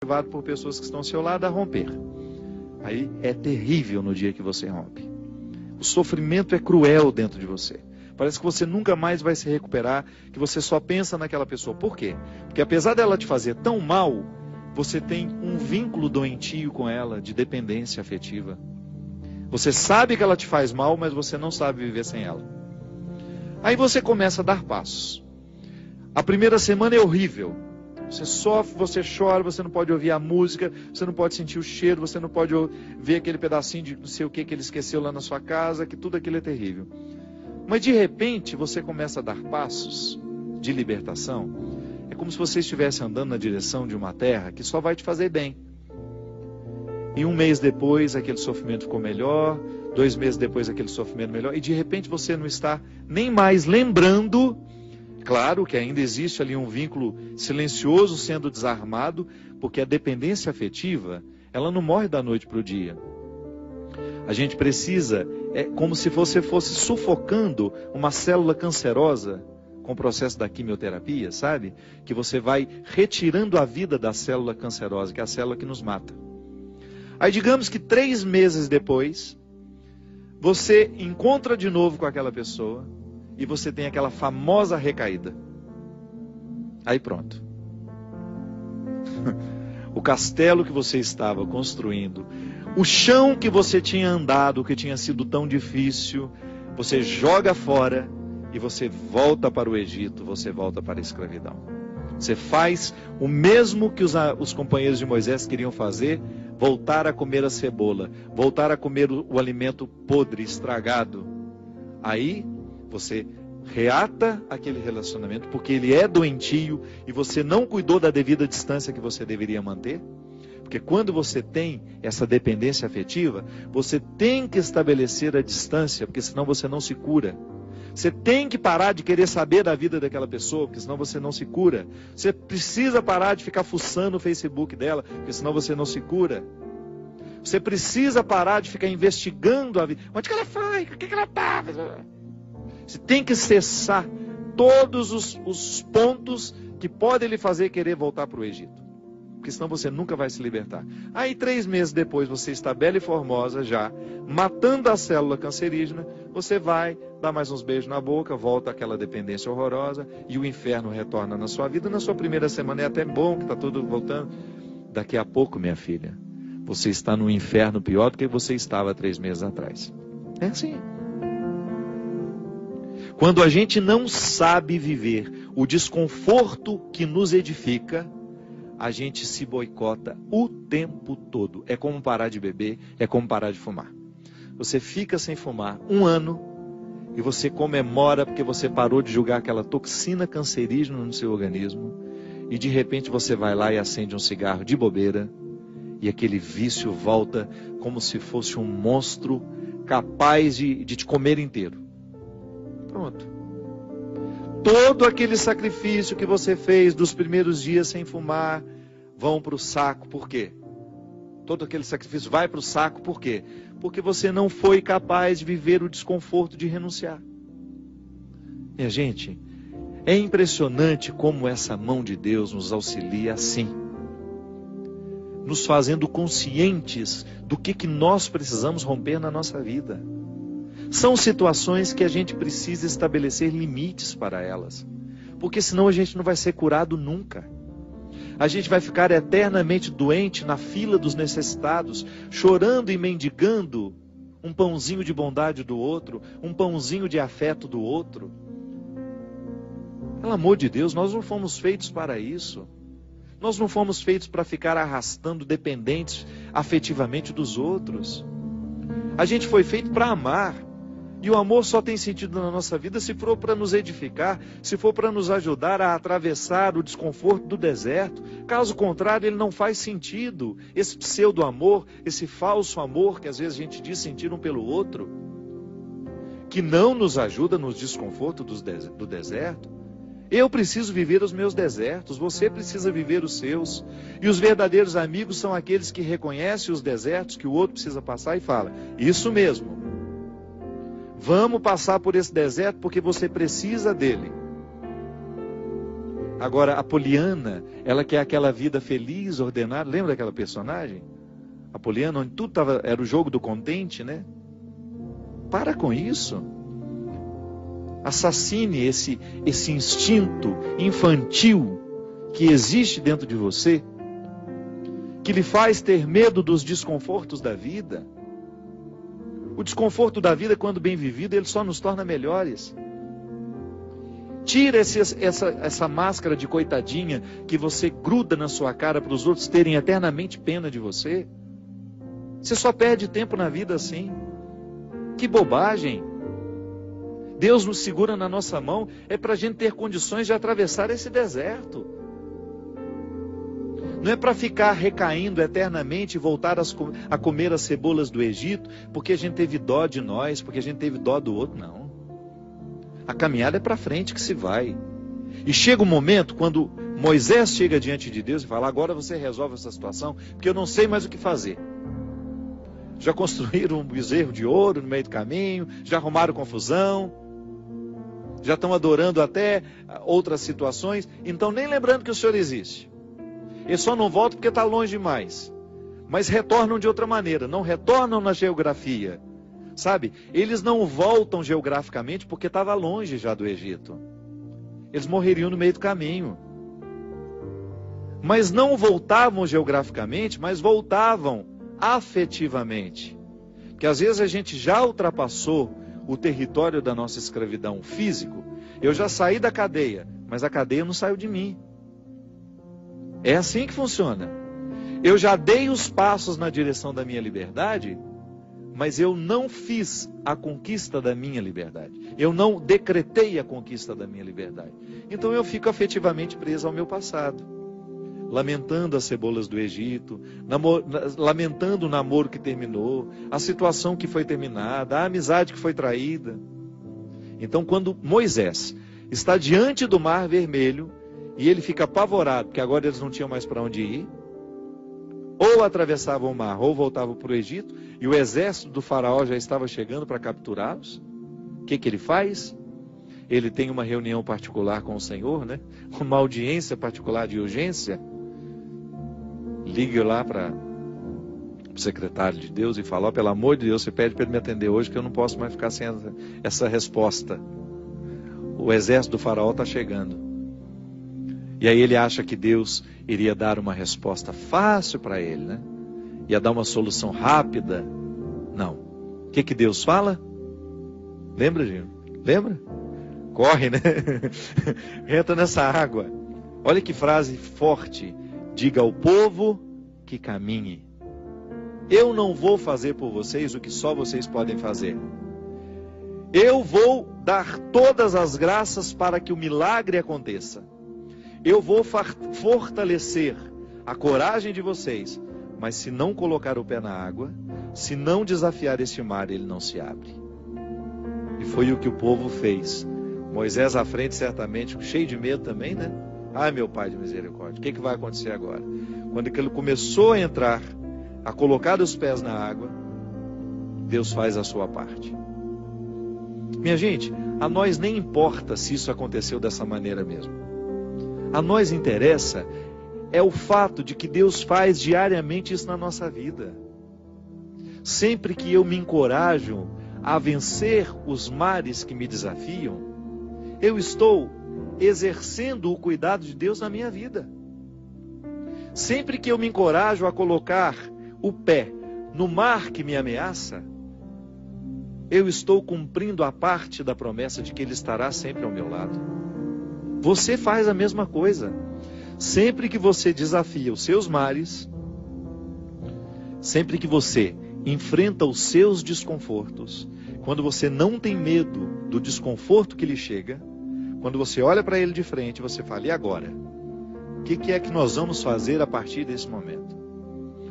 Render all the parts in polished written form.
levado por pessoas que estão ao seu lado a romper. Aí é terrível no dia que você rompe. O sofrimento é cruel dentro de você. Parece que você nunca mais vai se recuperar, que você só pensa naquela pessoa. Por quê? Porque apesar dela te fazer tão mal, você tem um vínculo doentio com ela, de dependência afetiva. Você sabe que ela te faz mal, mas você não sabe viver sem ela. Aí você começa a dar passos. A primeira semana é horrível. Você sofre, você chora, você não pode ouvir a música, você não pode sentir o cheiro, você não pode ver aquele pedacinho de não sei o que ele esqueceu lá na sua casa, que tudo aquilo é terrível. Mas de repente você começa a dar passos de libertação. É como se você estivesse andando na direção de uma terra que só vai te fazer bem. E um mês depois aquele sofrimento ficou melhor, 2 meses depois aquele sofrimento melhor, e de repente você não está nem mais lembrando. Claro que ainda existe ali um vínculo silencioso sendo desarmado, porque a dependência afetiva, ela não morre da noite para o dia. A gente precisa, é como se você fosse sufocando uma célula cancerosa com o processo da quimioterapia, sabe? Que você vai retirando a vida da célula cancerosa, que é a célula que nos mata. Aí digamos que 3 meses depois, você encontra de novo com aquela pessoa, e você tem aquela famosa recaída. Aí pronto. O castelo que você estava construindo, o chão que você tinha andado, que tinha sido tão difícil, você joga fora e você volta para o Egito, você volta para a escravidão. Você faz o mesmo que os companheiros de Moisés queriam fazer, voltar a comer a cebola, voltar a comer o alimento podre, estragado. Aí você reata aquele relacionamento, porque ele é doentio e você não cuidou da devida distância que você deveria manter. Porque quando você tem essa dependência afetiva, você tem que estabelecer a distância, porque senão você não se cura. Você tem que parar de querer saber da vida daquela pessoa, porque senão você não se cura. Você precisa parar de ficar fuçando o Facebook dela, porque senão você não se cura. Você precisa parar de ficar investigando a vida. Onde que ela foi? O que ela estava? Você tem que cessar todos os pontos que podem lhe fazer querer voltar para o Egito. Porque senão você nunca vai se libertar. Aí 3 meses depois você está bela e formosa já, matando a célula cancerígena, você vai, dá mais uns beijos na boca, volta àquela dependência horrorosa e o inferno retorna na sua vida. Na sua primeira semana é até bom que está tudo voltando. Daqui a pouco, minha filha, você está no inferno pior do que você estava 3 meses atrás. É assim. Quando a gente não sabe viver o desconforto que nos edifica, a gente se boicota o tempo todo. É como parar de beber, é como parar de fumar. Você fica sem fumar 1 ano e você comemora porque você parou de jogar aquela toxina cancerígena no seu organismo e de repente você vai lá e acende um cigarro de bobeira e aquele vício volta como se fosse um monstro capaz de te comer inteiro. Pronto. Todo aquele sacrifício que você fez dos primeiros dias sem fumar vão para o saco. Por quê? Todo aquele sacrifício vai para o saco. Por quê? Porque você não foi capaz de viver o desconforto de renunciar. Minha gente, é impressionante como essa mão de Deus nos auxilia assim, nos fazendo conscientes do que nós precisamos romper na nossa vida. São situações que a gente precisa estabelecer limites para elas, porque senão a gente não vai ser curado nunca. A gente vai ficar eternamente doente na fila dos necessitados, chorando e mendigando um pãozinho de bondade do outro, um pãozinho de afeto do outro. Pelo amor de Deus, nós não fomos feitos para isso. Nós não fomos feitos para ficar arrastando dependentes afetivamente dos outros. A gente foi feito para amar. E o amor só tem sentido na nossa vida se for para nos edificar, se for para nos ajudar a atravessar o desconforto do deserto. Caso contrário, ele não faz sentido. Esse pseudo-amor, esse falso amor que às vezes a gente diz sentir um pelo outro, que não nos ajuda nos desconfortos do deserto. Eu preciso viver os meus desertos, você precisa viver os seus. E os verdadeiros amigos são aqueles que reconhecem os desertos que o outro precisa passar e fala: isso mesmo. Vamos passar por esse deserto porque você precisa dele. Agora, a Poliana, ela quer aquela vida feliz, ordenada. Lembra daquela personagem? A Poliana, onde tudo era o jogo do contente, né? Para com isso. Assassine esse instinto infantil que existe dentro de você, que lhe faz ter medo dos desconfortos da vida. O desconforto da vida, quando bem vivido, ele só nos torna melhores. Tira essa máscara de coitadinha que você gruda na sua cara para os outros terem eternamente pena de você. Você só perde tempo na vida assim. Que bobagem. Deus nos segura na nossa mão, é para a gente ter condições de atravessar esse deserto. Não é para ficar recaindo eternamente e voltar a comer as cebolas do Egito, porque a gente teve dó de nós, porque a gente teve dó do outro, não. A caminhada é para frente que se vai. E chega um momento, quando Moisés chega diante de Deus e fala, agora você resolve essa situação, porque eu não sei mais o que fazer. Já construíram um bezerro de ouro no meio do caminho, já arrumaram confusão, já estão adorando até outras situações, então nem lembrando que o Senhor existe. Eles só não voltam porque está longe demais. Mas retornam de outra maneira, não retornam na geografia. Sabe? Eles não voltam geograficamente porque estava longe já do Egito. Eles morreriam no meio do caminho. Mas não voltavam geograficamente, mas voltavam afetivamente. Porque às vezes a gente já ultrapassou o território da nossa escravidão físico. Eu já saí da cadeia, mas a cadeia não saiu de mim. É assim que funciona. Eu já dei os passos na direção da minha liberdade, mas eu não fiz a conquista da minha liberdade. Eu não decretei a conquista da minha liberdade. Então eu fico afetivamente preso ao meu passado. Lamentando as cebolas do Egito, lamentando o namoro que terminou, a situação que foi terminada, a amizade que foi traída. Então quando Moisés está diante do Mar Vermelho, e ele fica apavorado, porque agora eles não tinham mais para onde ir, ou atravessavam o mar, ou voltavam para o Egito, e o exército do faraó já estava chegando para capturá-los. O que ele faz? Ele tem uma reunião particular com o Senhor, né? Uma audiência particular de urgência. Liga lá para o secretário de Deus e fala, pelo amor de Deus, você pede para ele me atender hoje, que eu não posso mais ficar sem essa resposta. O exército do faraó está chegando. E aí ele acha que Deus iria dar uma resposta fácil para ele, né? Ia dar uma solução rápida. Não. O que Deus fala? Lembra, gente? Lembra? Corre, né? Entra nessa água. Olha que frase forte. Diga ao povo que caminhe. Eu não vou fazer por vocês o que só vocês podem fazer. Eu vou dar todas as graças para que o milagre aconteça. Eu vou fortalecer a coragem de vocês, mas se não colocar o pé na água, se não desafiar este mar, ele não se abre. E foi o que o povo fez. Moisés à frente, certamente, cheio de medo também, né? Ai, meu Pai de misericórdia, o que vai acontecer agora? Quando ele começou a entrar, a colocar os pés na água, Deus faz a sua parte. Minha gente, a nós nem importa se isso aconteceu dessa maneira mesmo. A nós interessa é o fato de que Deus faz diariamente isso na nossa vida. Sempre que eu me encorajo a vencer os mares que me desafiam, eu estou exercendo o cuidado de Deus na minha vida. Sempre que eu me encorajo a colocar o pé no mar que me ameaça, eu estou cumprindo a parte da promessa de que Ele estará sempre ao meu lado. Você faz a mesma coisa. Sempre que você desafia os seus mares, sempre que você enfrenta os seus desconfortos, quando você não tem medo do desconforto que lhe chega, quando você olha para ele de frente, você fala, e agora? O que é que nós vamos fazer a partir desse momento?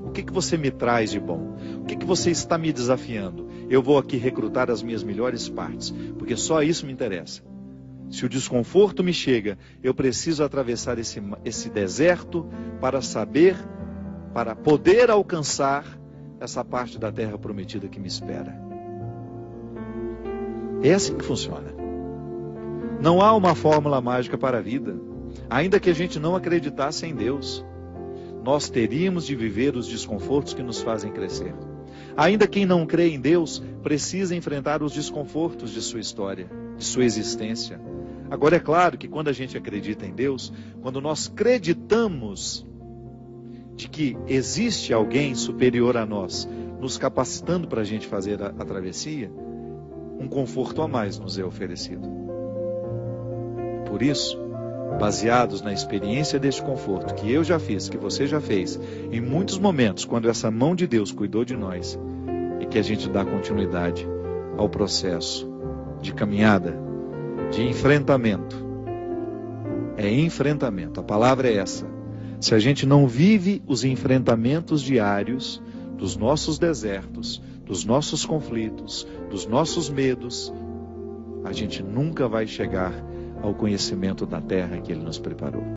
O que você me traz de bom? O que você está me desafiando? Eu vou aqui recrutar as minhas melhores partes, porque só isso me interessa. Se o desconforto me chega, eu preciso atravessar esse deserto para poder alcançar essa parte da terra prometida que me espera. É assim que funciona. Não há uma fórmula mágica para a vida. Ainda que a gente não acreditasse em Deus, nós teríamos de viver os desconfortos que nos fazem crescer. Ainda quem não crê em Deus precisa enfrentar os desconfortos de sua história, de sua existência. Agora é claro que quando a gente acredita em Deus, quando nós acreditamos de que existe alguém superior a nós, nos capacitando para a gente fazer a travessia, um conforto a mais nos é oferecido. Por isso, baseados na experiência deste conforto que eu já fiz, que você já fez, em muitos momentos, quando essa mão de Deus cuidou de nós, e que a gente dá continuidade ao processo de caminhada, de enfrentamento. É enfrentamento, a palavra é essa. Se a gente não vive os enfrentamentos diários dos nossos desertos, dos nossos conflitos, dos nossos medos, a gente nunca vai chegar ao conhecimento da terra que Ele nos preparou.